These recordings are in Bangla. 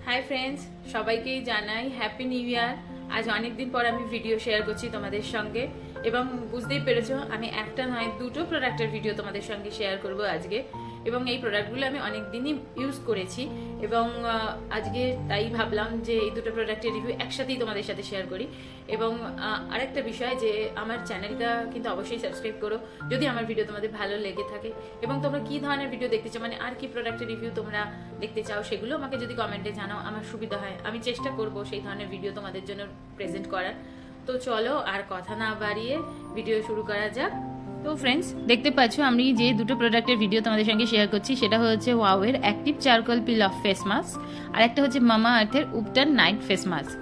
হাই ফ্রেন্ডস, সবাইকেই জানাই হ্যাপি নিউ ইয়ার। আজ অনেক দিন পর আমি ভিডিও শেয়ার করছি তোমাদের সঙ্গে এবং বুঝতেই পেরেছো আমি একটা নয় দুটো প্রোডাক্টের ভিডিও তোমাদের সঙ্গে শেয়ার করব আজকে। এবং এই প্রোডাক্টগুলো আমি অনেক দিনই ইউজ করেছি এবং আজকে তাই ভাবলাম যে এই দুটো প্রোডাক্টের রিভিউ একসাথেই তোমাদের সাথে শেয়ার করি। এবং আরেকটা বিষয় যে আমার চ্যানেলটা কিন্তু অবশ্যই সাবস্ক্রাইব করো যদি আমার ভিডিও তোমাদের ভালো লেগে থাকে, এবং তোমরা কি ধরনের ভিডিও দেখতে চাও, মানে আর কি প্রোডাক্টের রিভিউ তোমরা দেখতে চাও সেগুলো আমাকে যদি কমেন্টে জানাও আমার সুবিধা হয়, আমি চেষ্টা করব সেই ধরনের ভিডিও তোমাদের জন্য প্রেজেন্ট করার। তো চলো আর কথা না বাড়িয়ে ভিডিও শুরু করা যাক। তো ফ্রেন্ডস, দেখতে পাচ্ছ আমি যে দুটো প্রোডাক্টের ভিডিও তোমাদের সঙ্গে শেয়ার করছি সেটা হচ্ছে ওয়াওয়ের active charcoal peel off face mask আর একটা হচ্ছে মামা আর্থের উপটান নাইট ফেস মাস্ক।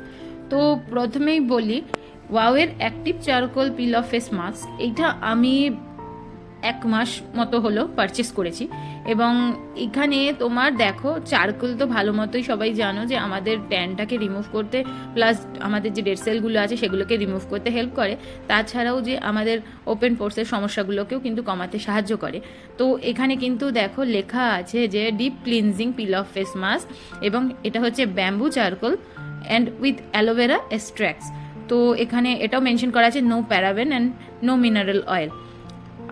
তো প্রথমেই বলি ওয়াওয়ের active charcoal peel off face mask, এইটা আমি 1 মাস মতো হলো পারচেস করেছি। এবং এখানে তোমার দেখো চারকোল তো ভালো মতোই সবাই জানো যে আমাদের ট্যানটাকে রিমুভ করতে প্লাস আমাদের যে ডেড সেলগুলো আছে সেগুলোকে রিমুভ করতে হেল্প করে, তাছাড়াও যে আমাদের ওপেন পোর্সের সমস্যাগুলোকেও কিন্তু কমাতে সাহায্য করে। তো এখানে কিন্তু দেখো লেখা আছে যে deep cleansing peel off face mask এবং এটা হচ্ছে bamboo charcoal and with aloe vera extracts. তো এখানে এটাও মেনশন করা আছে no paraben and no mineral oil.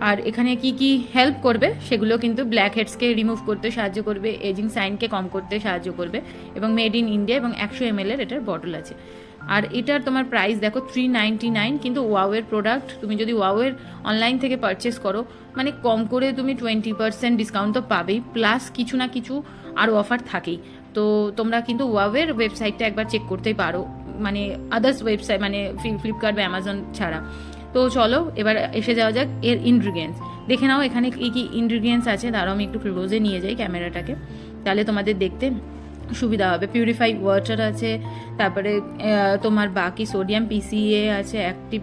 আর এখানে কি কি হেল্প করবে সেগুলো কিন্তু ব্ল্যাক হেডসকে রিমুভ করতে সাহায্য করবে, এজিং সাইনকে কম করতে সাহায্য করবে এবং মেড ইন ইন্ডিয়া এবং 100 ml এর এটার বটল আছে। আর এটার তোমার প্রাইস দেখো 399, কিন্তু ওয়াওয়ের প্রোডাক্ট তুমি যদি ওয়াওয়ের অনলাইন থেকে পারচেস করো মানে কম করে তুমি 20% ডিসকাউন্ট তো পাবেই, প্লাস কিছু না কিছু আরও অফার থাকেই। তো তোমরা কিন্তু ওয়াওয়ের ওয়েবসাইটটা একবার চেক করতেই পারো, মানে আদার্স ওয়েবসাইট মানে ফ্লিপকার্ট বা অ্যামাজন ছাড়া। তো চলো এবার এসে যাওয়া যাক এর ইনগ্রিডিয়েন্টস দেখে নাও। এখানে কী কী ইনগ্রিডিয়েন্টস আছে তারও আমি একটু ক্লোজে নিয়ে যাই ক্যামেরাটাকে, তাহলে তোমাদের দেখতে সুবিধা হবে। পিউরিফাই ওয়াটার আছে, তারপরে তোমার বাকি সোডিয়াম পিসিএ আছে, অ্যাক্টিভ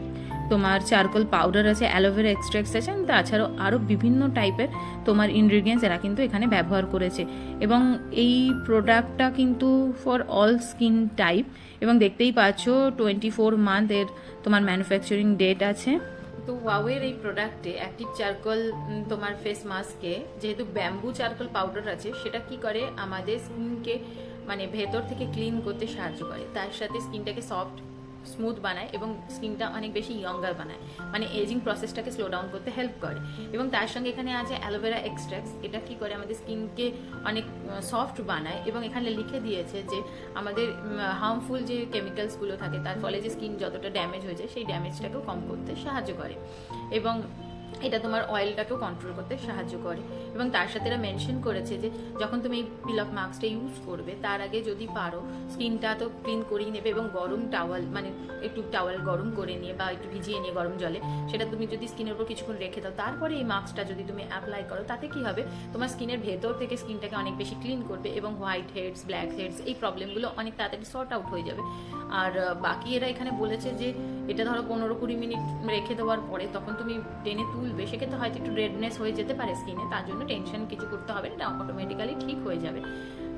তোমার চারকোল পাউডার আছে, অ্যালোভেরা এক্সট্রাক্টস আছে, তাছাড়াও আরও বিভিন্ন টাইপের তোমার ইনগ্রিডিয়েন্টস এরা কিন্তু এখানে ব্যবহার করেছে। এবং এই প্রোডাক্টটা কিন্তু ফর অল স্কিন টাইপ এবং দেখতেই পাচ্ছ 24 মান্থ এর তোমার ম্যানুফ্যাকচারিং ডেট আছে। তো ওয়াওয়ের এই প্রোডাক্টে অ্যাক্টিভ চারকোল তোমার ফেস মাস্কে যেহেতু ব্যাম্বু চারকোল পাউডার আছে, সেটা কি করে আমাদের স্কিনকে মানে ভেতর থেকে ক্লিন করতে সাহায্য করে, তার সাথে স্কিনটাকে সফট স্মুথ বানায় এবং স্কিনটা অনেক বেশি ইয়ঙ্গার বানায়, মানে এজিং প্রসেসটাকে স্লো ডাউন করতে হেল্প করে। এবং তার সঙ্গে এখানে আছে অ্যালোভেরা এক্সট্রাক্টস, এটা কি করে আমাদের স্কিনকে অনেক সফট বানায় এবং এখানে লিখে দিয়েছে যে আমাদের হার্মফুল যে কেমিক্যালসগুলো থাকে তার ফলে যে স্কিন যতটা ড্যামেজ হয়ে যায় সেই ড্যামেজটাকেও কম করতে সাহায্য করে। এবং এটা তোমার অয়েলটাকেও কন্ট্রোল করতে সাহায্য করে। এবং তার সাথে এরা মেনশন করেছে যে যখন তুমি এই পিল অফ মাস্কটা ইউজ করবে তার আগে যদি পারো স্কিনটা তো ক্লিন করেই নেবে এবং গরম টাওয়াল মানে একটু টাওয়াল গরম করে নিয়ে বা একটু ভিজিয়ে নিয়ে গরম জলে সেটা তুমি যদি স্কিনের উপর কিছুক্ষণ রেখে দাও, তারপরে এই মাস্কটা যদি তুমি অ্যাপ্লাই করো তাতে কি হবে তোমার স্কিনের ভেতর থেকে স্কিনটাকে অনেক বেশি ক্লিন করবে এবং হোয়াইট হেডস ব্ল্যাক হেডস এই প্রবলেমগুলো অনেক তাড়াতাড়ি সর্ট আউট হয়ে যাবে। আর বাকি এরা এখানে বলেছে যে এটা ধরো 15-20 মিনিট রেখে দেওয়ার পরে তখন তুমি টেনে তুলবে, সেক্ষেত্রে হয়তো একটু রেডনেস হয়ে যেতে পারে স্কিনে, তার জন্য টেনশন কিছু করতে হবে না, এটা অটোমেটিক্যালি ঠিক হয়ে যাবে।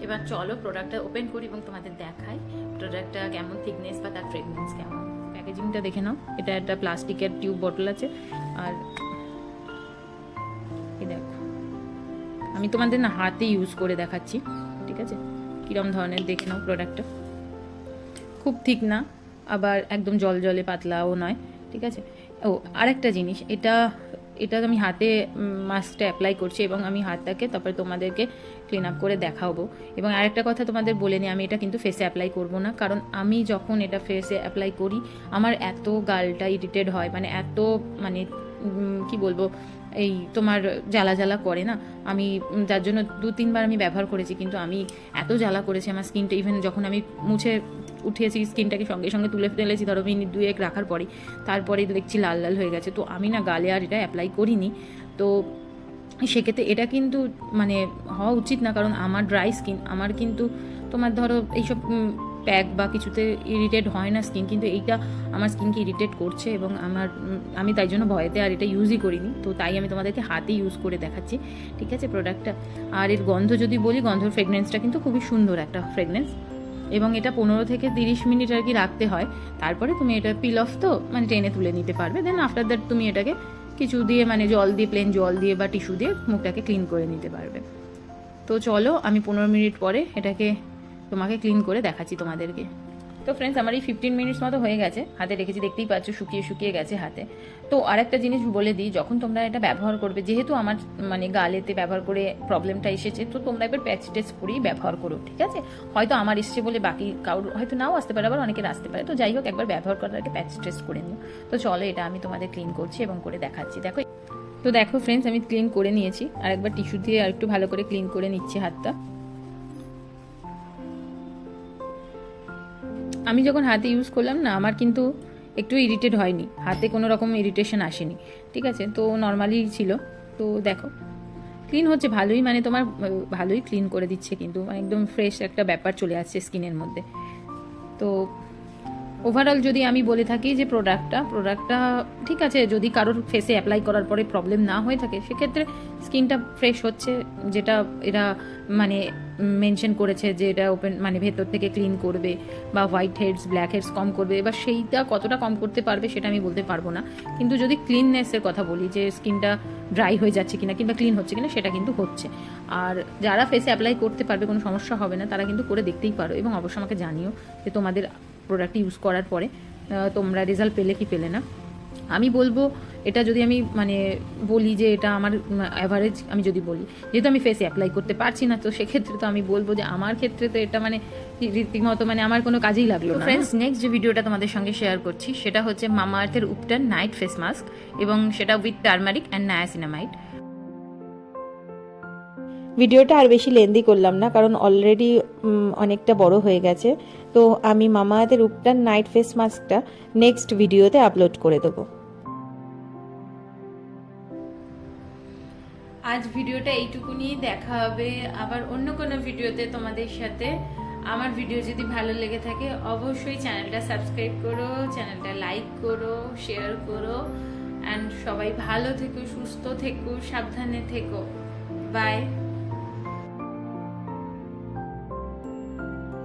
এবার চলো প্রোডাক্টটা ওপেন করি এবং তোমাদের দেখাই প্রোডাক্টটা কেমন থিকনেস বা তার ফ্রেগনেন্স কেমন। প্যাকেজিংটা দেখে নাও, এটা একটা প্লাস্টিকের টিউব বটল আছে। আর এই দেখো আমি তোমাদের না হাতে ইউজ করে দেখাচ্ছি, ঠিক আছে, কিরম ধরনের দেখে নাও। প্রোডাক্টটা খুব ঠিক না, আবার একদম জল জলে পাতলাও নয়, ঠিক আছে। ও আরেকটা জিনিস, এটা আমি হাতে মাস্কটা অ্যাপ্লাই করছি এবং আমি হাতটাকে তারপরে তোমাদেরকে ক্লিন আপ করে দেখাবো। এবং আরেকটা কথা তোমাদের বলে নিই, আমি এটা কিন্তু ফেসে অ্যাপ্লাই করব না, কারণ আমি যখন এটা ফেসে অ্যাপ্লাই করি আমার এত গালটা ইরিটেড হয়, মানে এত মানে কি বলবো এই তোমার জ্বালা জ্বালা করে না, আমি যার জন্য 2-3 বার আমি ব্যবহার করেছি, কিন্তু আমি এত জ্বালা করেছি আমার স্কিনটা, ইভেন যখন আমি মুছে উঠিয়েছি স্কিনটাকে সঙ্গে সঙ্গে তুলে ফেলেছি ধরো মিনিট 2-1 রাখার পরেই, তারপরে দেখছি লাল লাল হয়ে গেছে। তো আমি না গালে আর এটা অ্যাপ্লাই করিনি, তো সেক্ষেত্রে এটা কিন্তু মানে হওয়া উচিত না, কারণ আমার ড্রাই স্কিন, আমার কিন্তু তোমার ধরো এইসব প্যাক বা কিছুতে ইরিটেট হয় না স্কিন, কিন্তু এইটা আমার স্কিনকে ইরিটেট করছে এবং আমি তাই জন্য ভয়েতে আর এটা ইউজই করিনি। তো তাই আমি তোমাদেরকে হাতে ইউজ করে দেখাচ্ছি, ঠিক আছে প্রোডাক্টটা। আর এর গন্ধ যদি বলি, গন্ধর ফ্রেগনেন্সটা কিন্তু খুবই সুন্দর একটা ফ্রেগনেন্স এবং এটা 15 থেকে 30 মিনিট আর কি রাখতে হয়, তারপরে তুমি এটা পিল অফ তো মানে টেনে তুলে নিতে পারবে। দেন আফটার দ্যাট তুমি এটাকে কিছু দিয়ে মানে জল দিয়ে প্লেন জল দিয়ে বা টিস্যু দিয়ে মুখটাকে ক্লিন করে নিতে পারবে। তো চলো আমি 15 মিনিট পরে এটাকে তোমাকে ক্লিন করে দেখাচ্ছি তোমাদেরকে। তো ফ্রেন্ডস, আমার এই 15 মিনিটস মতো হয়ে গেছে, হাতে রেখেছি, দেখতেই পাচ্ছ শুকিয়ে শুকিয়ে গেছে হাতে। তো আরেকটা জিনিস বলে দিই, যখন তোমরা এটা ব্যবহার করবে, যেহেতু আমার মানে গালেতে ব্যবহার করে প্রবলেমটা এসেছে, তো তোমরা একবার প্যাচ টেস্ট করেই ব্যবহার করো, ঠিক আছে? হয়তো আমার এসছে বলে বাকি কারোর হয়তো নাও আসতে পারে, আবার অনেকের আসতে পারে। তো যাই হোক, একবার ব্যবহার করার আগে প্যাচ টেস্ট করে নিও। তো চলো, এটা আমি তোমাদের ক্লিন করছি এবং করে দেখাচ্ছি। দেখো, তো দেখো ফ্রেন্ডস, আমি ক্লিন করে নিয়েছি, আর একবার টিস্যু দিয়ে আর একটু ভালো করে ক্লিন করে নিচ্ছি হাতটা। আমি যখন হাতে ইউজ করলাম না, আমার কিন্তু একটু ইরিটেট হয়নি, হাতে কোনো রকম ইরিটেশন আসেনি, ঠিক আছে? তো নর্মালি ছিল। তো দেখো ক্লিন হচ্ছে ভালোই, মানে তোমার ভালোই ক্লিন করে দিচ্ছে, কিন্তু একদম ফ্রেশ একটা ব্যাপার চলে আসছে স্কিনের মধ্যে। তো ওভারঅল যদি আমি বলে থাকি যে প্রোডাক্টটা ঠিক আছে, যদি কারোর ফেসে অ্যাপ্লাই করার পরে প্রবলেম না হয়ে থাকে, সেক্ষেত্রে স্কিনটা ফ্রেশ হচ্ছে, যেটা এরা মানে মেনশন করেছে যে এটা ওপেন মানে ভেতর থেকে ক্লিন করবে বা হোয়াইট হেডস ব্ল্যাক হেডস কম করবে। এবার সেইটা কতটা কম করতে পারবে সেটা আমি বলতে পারবো না, কিন্তু যদি ক্লিননেসের কথা বলি, যে স্কিনটা ড্রাই হয়ে যাচ্ছে কিনা কিংবা ক্লিন হচ্ছে কিনা, সেটা কিন্তু হচ্ছে। আর যারা ফেসে অ্যাপ্লাই করতে পারবে, কোনো সমস্যা হবে না, তারা কিন্তু করে দেখতেই পারো, এবং অবশ্যই আমাকে জানিও যে তোমাদের প্রোডাক্ট ইউজ করার পরে তোমরা রেজাল্ট পেলে কি পেলে না। আমি বলবো, এটা যদি আমি মানে বলি যে এটা আমার অ্যাভারেজ, আমি যদি বলি, যেহেতু আমি ফেসে অ্যাপ্লাই করতে পারছি না, তো সেক্ষেত্রে তো আমি বলবো যে আমার ক্ষেত্রে তো এটা মানে রীতিমতো মানে আমার কোনো কাজেই লাগলো না। ফ্রেন্ডস, নেক্সট যে ভিডিওটা তোমাদের সঙ্গে শেয়ার করছি, সেটা হচ্ছে মামা আর্থের উপটান নাইট ফেস মাস্ক, এবং সেটা উইথ টার্মারিক অ্যান্ড নায়াসিনামাইড। ভিডিওটা আর বেশি লেন্দি করলাম না, কারণ অলরেডি অনেকটা বড় হয়ে গেছে। তো আমি মামাআর্থের উপটান নাইট ফেস মাস্কটা নেক্সট ভিডিওতে আপলোড করে দেবো। আজ ভিডিওটা এইটুকুনি, দেখা হবে আবার অন্য কোনো ভিডিওতে তোমাদের সাথে। আমার ভিডিও যদি ভালো লেগে থাকে, অবশ্যই চ্যানেলটা সাবস্ক্রাইব করো, চ্যানেলটা লাইক করো, শেয়ার করো, অ্যান্ড সবাই ভালো থেকো, সুস্থ থেকো, সাবধানে থেকো। বাই।